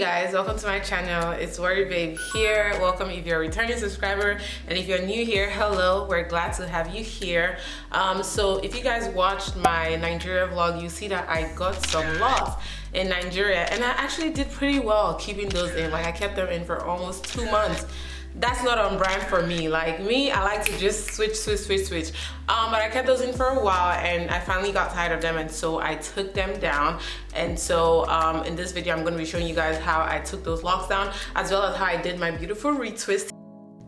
guys, welcome to my channel. It's Worry Babe here. Welcome if you're a returning subscriber, and if you're new here, hello. We're glad to have you here. So if you guys watched my Nigeria vlog, you see that I got some locks in Nigeria, and I actually did pretty well keeping those in. Like, I kept them in for almost 2 months. That's not on brand for me. Like me, I like to just switch. But I kept those in for a while, and I finally got tired of them, and so I took them down. And so in this video, I'm going to be showing you guys how I took those locks down, as well as how I did my beautiful retwist.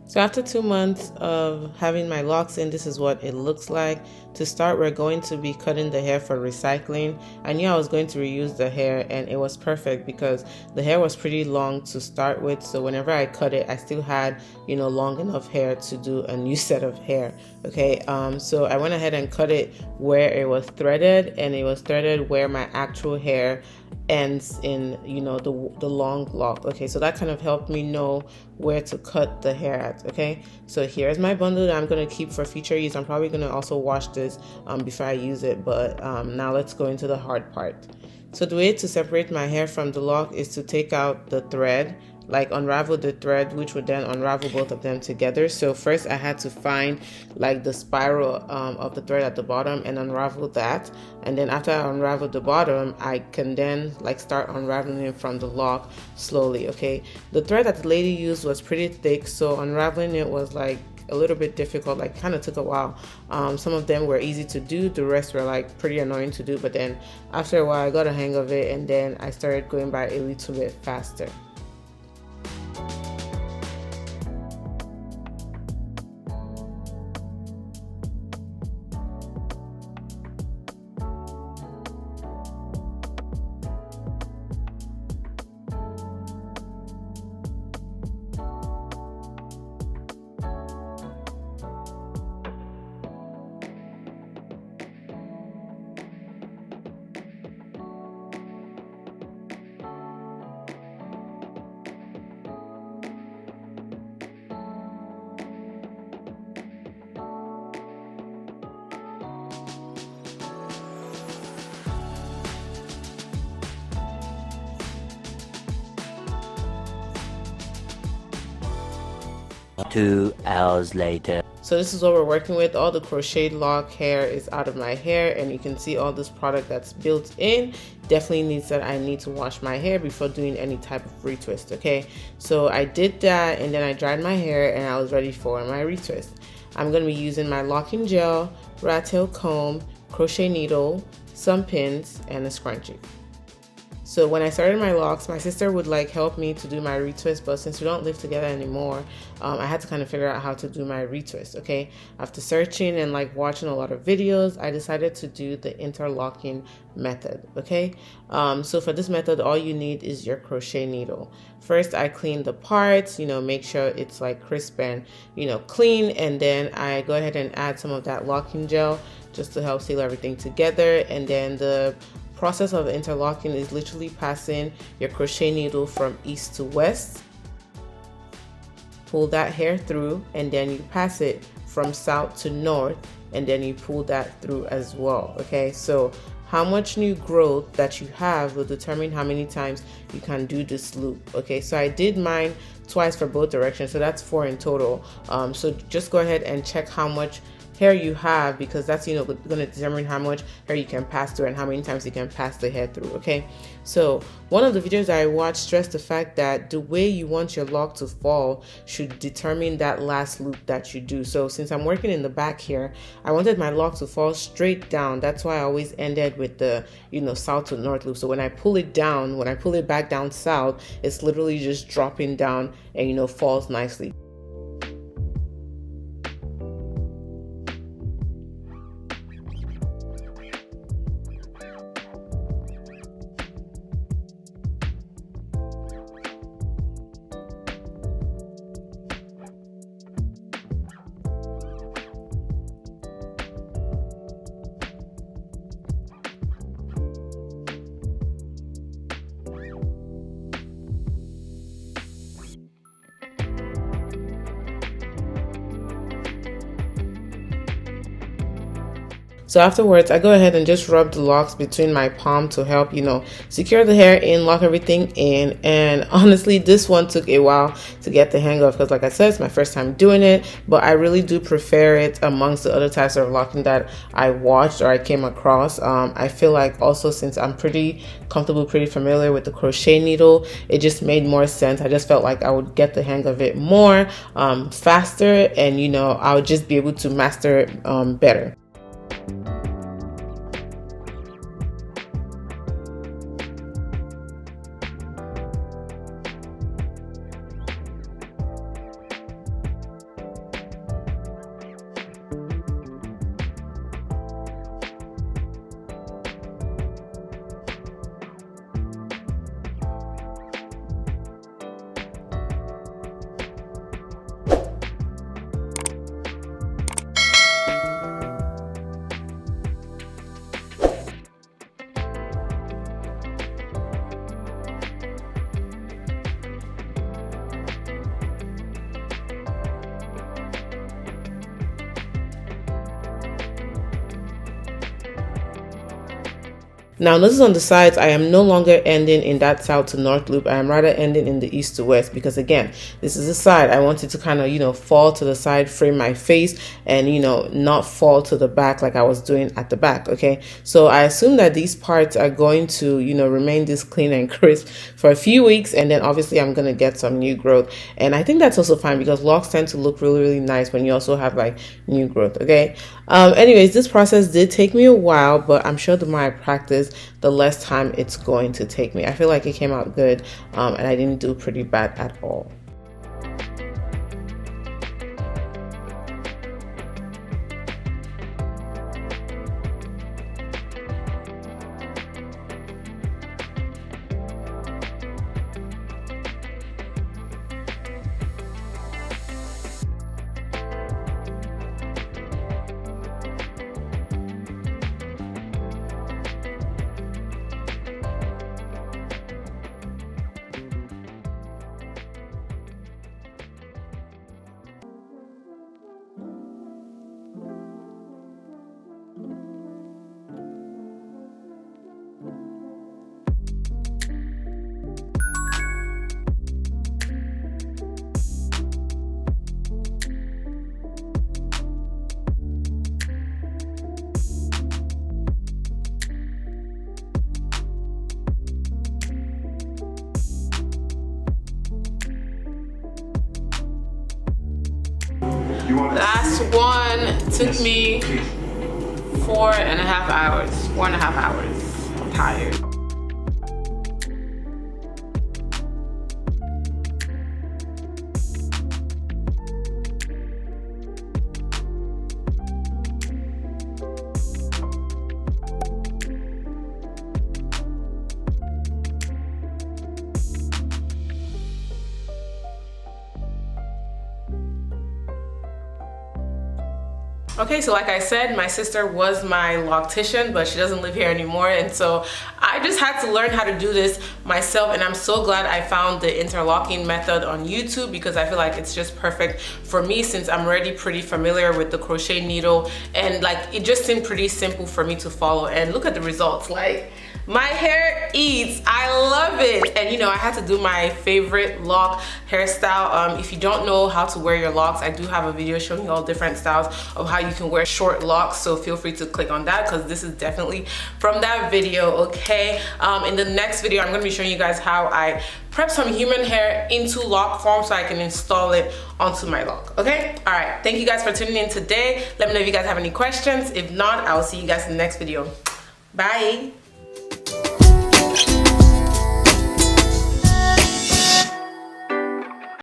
So after 2 months of having my locks in, this is what it looks like. To start, we're going to be cutting the hair for recycling. I knew I was going to reuse the hair, and it was perfect because the hair was pretty long to start with. So whenever I cut it, I still had, long enough hair to do a new set of hair. Okay, so I went ahead and cut it where it was threaded, and it was threaded where my actual hair ends in, the long lock. Okay, so that kind of helped me know where to cut the hair at. Okay, so here's my bundle that I'm going to keep for future use. I'm probably going to also wash this before I use it, but now let's go into the hard part. So the way to separate my hair from the lock is to take out the thread, like unravel the thread, which would then unravel both of them together. So first I had to find like the spiral of the thread at the bottom and unravel that, and then after I unravel the bottom, I can then start unraveling it from the lock slowly. Okay, the thread that the lady used was pretty thick, so unraveling it was a little bit difficult, kind of took a while. Some of them were easy to do, the rest were pretty annoying to do, but then after a while I got a hang of it, and then I started going by a little bit faster. Two hours later. So this is what we're working with. All the crocheted lock hair is out of my hair, and you can see all this product that's built in. Definitely needs that I need to wash my hair before doing any type of retwist. Okay, so I did that, and then I dried my hair, and I was ready for my retwist. I'm going to be using my locking gel, rat tail comb, crochet needle, some pins, and a scrunchie. So when I started my locks, my sister would help me to do my retwist, but since we don't live together anymore, I had to kind of figure out how to do my retwist. Okay, after searching and watching a lot of videos, I decided to do the interlocking method. Okay, so for this method, all you need is your crochet needle. First, I clean the parts, make sure it's crisp and clean, and then I go ahead and add some of that locking gel just to help seal everything together. And then the process of interlocking is literally passing your crochet needle from east to west, pull that hair through, and then you pass it from south to north, and then you pull that through as well. Okay, so how much new growth that you have will determine how many times you can do this loop. Okay, so I did mine twice for both directions, so that's 4 in total. So just go ahead and check how much hair you have, because that's going to determine how much hair you can pass through and how many times you can pass the hair through. Okay, so one of the videos I watched stressed the fact that the way you want your lock to fall should determine that last loop that you do. So since I'm working in the back here, I wanted my lock to fall straight down. That's why I always ended with the south to north loop. So when I pull it down, when I pull it back down south, it's literally just dropping down and falls nicely. So afterwards, I go ahead and just rub the locks between my palm to help, secure the hair in, lock everything in. And honestly, this one took a while to get the hang of because, like I said, it's my first time doing it. But I really do prefer it amongst the other types of locking that I watched or I came across. I feel like also since I'm pretty comfortable, pretty familiar with the crochet needle, it just made more sense. I just felt like I would get the hang of it more faster, and I would just be able to master it better. Now notice on the sides, I am no longer ending in that south to north loop. I am rather ending in the east to west because, again, this is the side. I want it to kind of, fall to the side, frame my face, and, not fall to the back like I was doing at the back, okay? So I assume that these parts are going to, remain this clean and crisp for a few weeks, and then obviously I'm going to get some new growth. And I think that's also fine because locks tend to look really, really nice when you also have like new growth, okay? Anyways, this process did take me a while, but I'm sure the more I practice, the less time it's going to take me. I feel like it came out good, and I didn't do pretty bad at all. Last one took me 4.5 hours. 4.5 hours. I'm tired. Okay, so like I said, my sister was my loctician, but she doesn't live here anymore, and so I just had to learn how to do this myself, and I'm so glad I found the interlocking method on YouTube because I feel like it's just perfect for me since I'm already pretty familiar with the crochet needle, and like it just seemed pretty simple for me to follow. And look at the results, like my hair eats. I love it. And I had to do my favorite lock hairstyle. If you don't know how to wear your locks, I do have a video showing you all different styles of how you can wear short locks, so feel free to click on that because this is definitely from that video, okay? In the next video, I'm gonna be showing you guys how I prep some human hair into lock form so I can install it onto my lock, okay? All right, thank you guys for tuning in today. Let me know if you guys have any questions. If not, I will see you guys in the next video. Bye.